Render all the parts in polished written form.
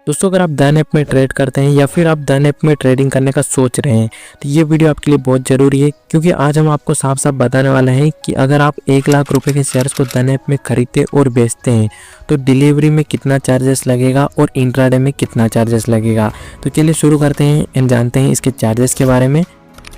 दोस्तों अगर आप डन ऐप में ट्रेड करते हैं या फिर आप डन ऐप में ट्रेडिंग करने का सोच रहे हैं तो ये वीडियो आपके लिए बहुत ज़रूरी है, क्योंकि आज हम आपको साफ साफ बताने वाले हैं कि अगर आप 1 लाख रुपए के शेयर्स को डन ऐप में खरीदते और बेचते हैं तो डिलीवरी में कितना चार्जेस लगेगा और इंट्राडे में कितना चार्जेस लगेगा। तो चलिए शुरू करते हैं एंड जानते हैं इसके चार्जेस के बारे में।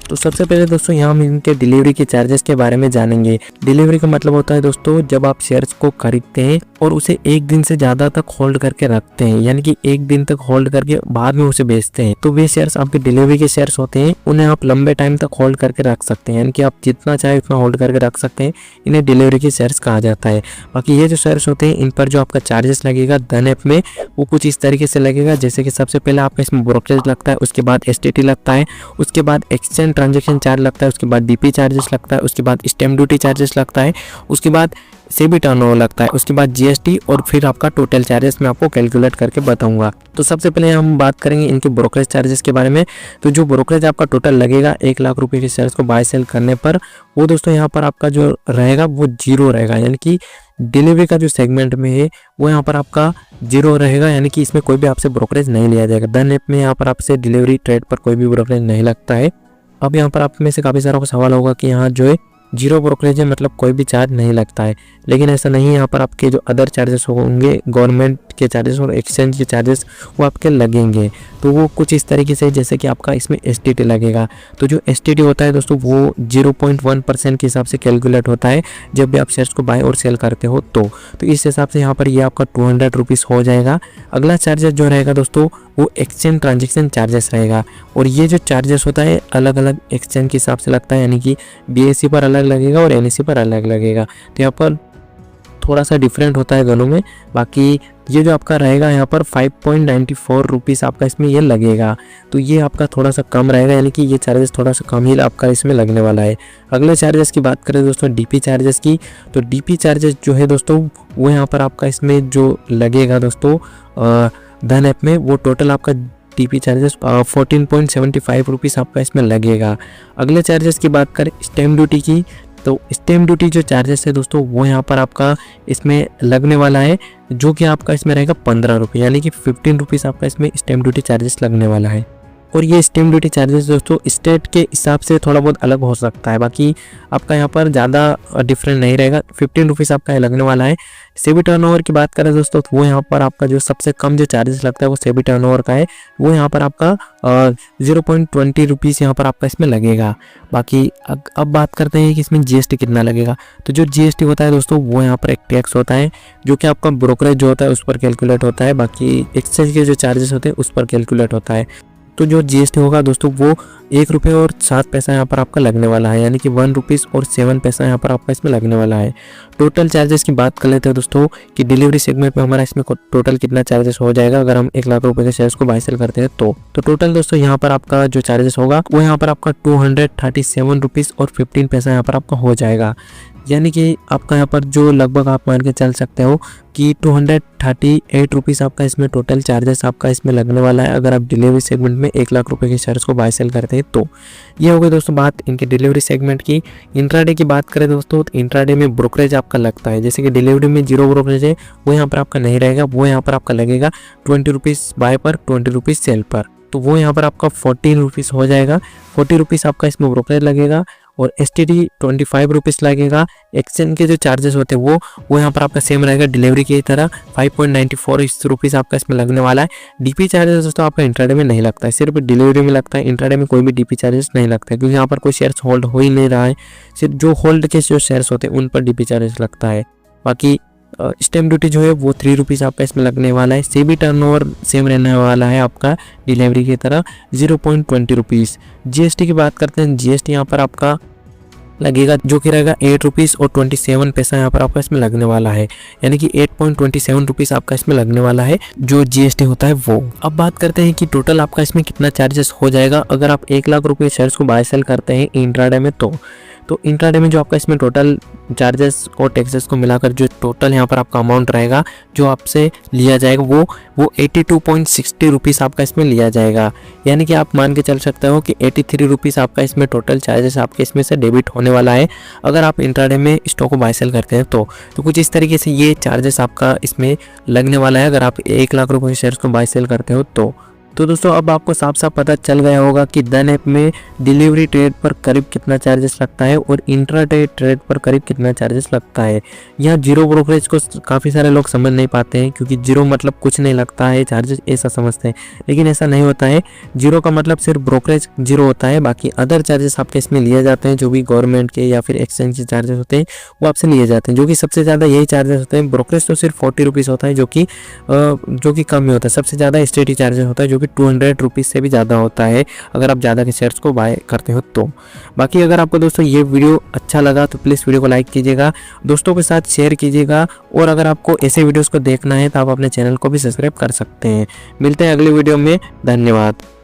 तो सबसे पहले दोस्तों यहाँ हम इनके डिलीवरी के चार्जेस के बारे में जानेंगे। डिलीवरी का मतलब होता है दोस्तों जब आप शेयर्स को खरीदते हैं और उसे एक दिन से ज़्यादा तक होल्ड करके रखते हैं, यानी कि एक दिन तक होल्ड करके बाद में उसे बेचते हैं, तो वे शेयर्स आपके डिलीवरी के शेयर्स होते हैं। उन्हें आप लंबे टाइम तक होल्ड करके रख सकते हैं, यानी कि आप जितना चाहे उतना होल्ड करके रख सकते हैं। इन्हें डिलीवरी के शेयर्स कहा जाता है। बाकी ये जो शेयर्स होते हैं इन पर जो आपका चार्जेस लगेगा डन ऐप में वो कुछ इस तरीके से लगेगा, जैसे कि सबसे पहले आपका इसमें ब्रोकरेज लगता है, उसके बाद STT लगता है, उसके बाद एक्सचेंज ट्रांजेक्शन चार्ज लगता है, उसके बाद DP चार्जेस लगता है, उसके बाद स्टैम्प ड्यूटी चार्जेस लगता है, उसके बाद सेबी टर्नओवर लगता है, उसके बाद GST और फिर आपका टोटल चार्जेस मैं आपको कैलकुलेट करके बताऊंगा। तो सबसे पहले हम बात करेंगे इनके ब्रोकरेज चार्जेस के बारे में। तो जो ब्रोकरेज आपका टोटल लगेगा 1 लाख रुपए के शेयर्स को बाय सेल करने पर, वो दोस्तों यहाँ पर आपका जो रहेगा वो 0 रहेगा, यानी कि डिलीवरी का जो सेगमेंट में है वो यहाँ पर आपका 0 रहेगा, यानी कि इसमें कोई भी आपसे ब्रोकरेज नहीं लिया जाएगा। डन ऐप में यहाँ पर आपसे डिलीवरी ट्रेड पर कोई भी ब्रोकरेज नहीं लगता है। अब यहाँ पर आप में से काफ़ी सारा को सवाल होगा कि यहाँ जो है 0 ब्रोकरेज है, मतलब कोई भी चार्ज नहीं लगता है, लेकिन ऐसा नहीं है। यहाँ पर आपके जो अदर चार्जेस होंगे, गवर्नमेंट के चार्जेस और एक्सचेंज के चार्जेस, वो आपके लगेंगे। तो वो कुछ इस तरीके से, जैसे कि आपका इसमें STT लगेगा। तो जो STT होता है दोस्तों वो 0.1% के हिसाब से कैलकुलेट होता है जब भी आप शेयर्स को बाय और सेल करते हो। तो इस हिसाब से यहाँ पर ये आपका 200 रुपीज़ हो जाएगा। अगला चार्जेस जो रहेगा दोस्तों वो एक्सचेंज ट्रांजेक्शन चार्जेस रहेगा, और ये जो चार्जेस होता है अलग अलग एक्सचेंज के हिसाब से लगता है, यानी कि BSE पर अलग लगेगा और NSE पर अलग लगेगा। तो यहाँ पर थोड़ा सा डिफरेंट होता है दोनों में। बाकी ये जो आपका रहेगा यहाँ पर 5.94 रुपीज़ आपका इसमें ये लगेगा, तो ये आपका थोड़ा सा कम रहेगा, यानी कि ये चार्जेस थोड़ा सा कम ही आपका इसमें लगने वाला है। अगले चार्जेस की बात करें दोस्तों DP चार्जेस की, तो DP चार्जेस जो है दोस्तों वो यहाँ पर आपका इसमें जो लगेगा दोस्तों डन ऐप में, वो टोटल आपका DP चार्जेस 14.75 रुपीज़ आपका इसमें लगेगा। अगले चार्जेस की बात करें स्टैम्प ड्यूटी की, तो स्टैम्प ड्यूटी जो चार्जेस है दोस्तों वो यहाँ पर आपका इसमें लगने वाला है, जो कि आपका इसमें रहेगा 15 रुपये, यानी कि 15 रुपीज़ आपका इसमें स्टैम्प ड्यूटी चार्जेस लगने वाला है। और ये स्टैम्प ड्यूटी चार्जेस दोस्तों स्टेट के हिसाब से थोड़ा बहुत अलग हो सकता है, बाकी आपका यहाँ पर ज़्यादा डिफरेंट नहीं रहेगा। 15 रुपीज़ आपका लगने वाला है। सेबी टर्नओवर की बात करें दोस्तों तो वो यहाँ पर आपका जो सबसे कम जो चार्जेस लगता है वो सेबी टर्नओवर का है, वो यहाँ पर आपका 0.20 रुपीज़ यहाँ पर आपका इसमें लगेगा। बाकी अब बात करते हैं कि इसमें GST कितना लगेगा। तो जो GST होता है दोस्तों वो यहाँ पर एक टैक्स होता है, जो कि आपका ब्रोकरेज जो होता है उस पर कैलकुलेट होता है, बाकी एक्सचेंज के जो चार्जेस होते हैं उस पर कैलकुलेट होता है। तो जो GST होगा दोस्तों वो 1 रुपये और 7 पैसा यहाँ पर आपका लगने वाला है, यानी कि 1 रुपीज़ और 7 पैसा यहाँ पर आपका इसमें लगने वाला है। टोटल चार्जेस की बात कर लेते हैं दोस्तों कि डिलीवरी सेगमेंट में हमारा इसमें टोटल कितना चार्जेस हो जाएगा अगर हम 1 लाख रुपए के शेयर्स को बाय सेल करते हैं। तो टोटल दोस्तों यहाँ पर आपका जो चार्जेस होगा वो यहाँ पर आपका 237 रुपीज़ और 15 पैसा यहाँ पर आपका हो जाएगा, यानी कि आपका यहाँ पर जो लगभग आप मान के चल सकते हो कि 238 रुपीज़ आपका इसमें टोटल चार्जेस आपका इसमें लगने वाला है अगर आप डिलीवरी सेगमेंट में 1 लाख रुपए के शेयर्स को बाय सेल करते हैं। तो ये हो गई दोस्तों बात इनके डिलीवरी सेगमेंट की। इंट्राडे की बात करें दोस्तों तो इंट्राडे में ब्रोकरेज आपका लगता है, जैसे कि डिलीवरी में 0 ब्रोकरेज है वो यहाँ पर आपका नहीं रहेगा, वो यहाँ पर आपका लगेगा 20 रुपीज़ बाय पर 20 रुपीज़ सेल पर, तो वो यहाँ पर आपका 14 रुपीज़ हो जाएगा। 40 रुपीज़ आपका इसमें ब्रोकरेज लगेगा और STT 25 रुपीज़ लगेगा। एक्सचेंज के जो चार्जेस होते हैं वो यहाँ पर आपका सेम रहेगा डिलीवरी की तरह, 5.94 रुपीज़ आपका इसमें लगने वाला है। DP चार्जेस दोस्तों आपका इंट्राडे में नहीं लगता है, सिर्फ डिलीवरी में लगता है। इंट्राडे में कोई भी DP चार्जेस नहीं लगता है, क्योंकि यहाँ पर कोई शेयर्स होल्ड हो ही नहीं रहा है, सिर्फ जो होल्ड के जो शेयर्स होते हैं उन पर DP चार्जेस लगता है। बाकी स्टैम्प ड्यूटी जो है वो 3 रुपीज़ आपका इसमें लगने वाला है। सेबी टर्नओवर सेम रहने वाला है आपका डिलीवरी की तरह, 0.20 रुपीज़। GST की बात करते हैं, GST यहाँ पर आपका लगेगा जो कि रहेगा 8 रुपीज़ और 27 पैसा यहाँ पर आपका इसमें लगने वाला है, यानी कि 8.27 रुपीज़ आपका इसमें लगने वाला है जो GST होता है वो। अब बात करते हैं कि टोटल आपका इसमें कितना चार्जेस हो जाएगा अगर आप 1 लाख रुपए शेयर्स को बाय सेल करते हैं इंट्राडे में। तो तो इंट्राडे में जो आपका इसमें टोटल चार्जेस और टैक्सेस को मिलाकर जो टोटल यहाँ पर आपका अमाउंट रहेगा जो आपसे लिया जाएगा वो 82.60 रुपीज़ आपका इसमें लिया जाएगा। यानी कि आप मान के चल सकते हो कि 83 रुपीज़ आपका इसमें टोटल चार्जेस आपके इसमें से डेबिट होने वाला है अगर आप इंट्राडे में स्टॉक को बाय सेल करते हैं तो कुछ इस तरीके से ये चार्जेस आपका इसमें लगने वाला है अगर आप 1 लाख रुपए के शेयर्स को बाय सेल करते हो तो दोस्तों अब आपको साफ साफ पता चल गया होगा कि डन ऐप में डिलीवरी ट्रेड पर करीब कितना चार्जेस लगता है और इंट्राडे ट्रेड पर करीब कितना चार्जेस लगता है। यहाँ जीरो ब्रोकरेज को काफ़ी सारे लोग समझ नहीं पाते हैं क्योंकि जीरो मतलब कुछ नहीं लगता है चार्जेस ऐसा समझते हैं, लेकिन ऐसा नहीं होता है। जीरो का मतलब सिर्फ ब्रोकरेज जीरो होता है, बाकी अदर चार्जेस आपके इसमें लिए जाते हैं जो भी गवर्नमेंट के या फिर एक्सचेंज के चार्जेस होते हैं वो आपसे लिए जाते हैं, जो कि सबसे ज़्यादा यही चार्जेस होते हैं। ब्रोकरेज तो सिर्फ 40 रुपीज़ होता है जो कि कम ही होता है। सबसे ज़्यादा स्टेडी चार्जेस होता है जो कि 200 रुपीज़ से भी ज़्यादा होता है अगर आप ज़्यादा के शेयर्स को बाय करते हो तो। बाकी अगर आपको दोस्तों ये वीडियो अच्छा लगा तो प्लीज़ वीडियो को लाइक कीजिएगा, दोस्तों के साथ शेयर कीजिएगा और अगर आपको ऐसे वीडियोस को देखना है तो आप अपने चैनल को भी सब्सक्राइब कर सकते हैं। मिलते हैं अगली वीडियो में, धन्यवाद।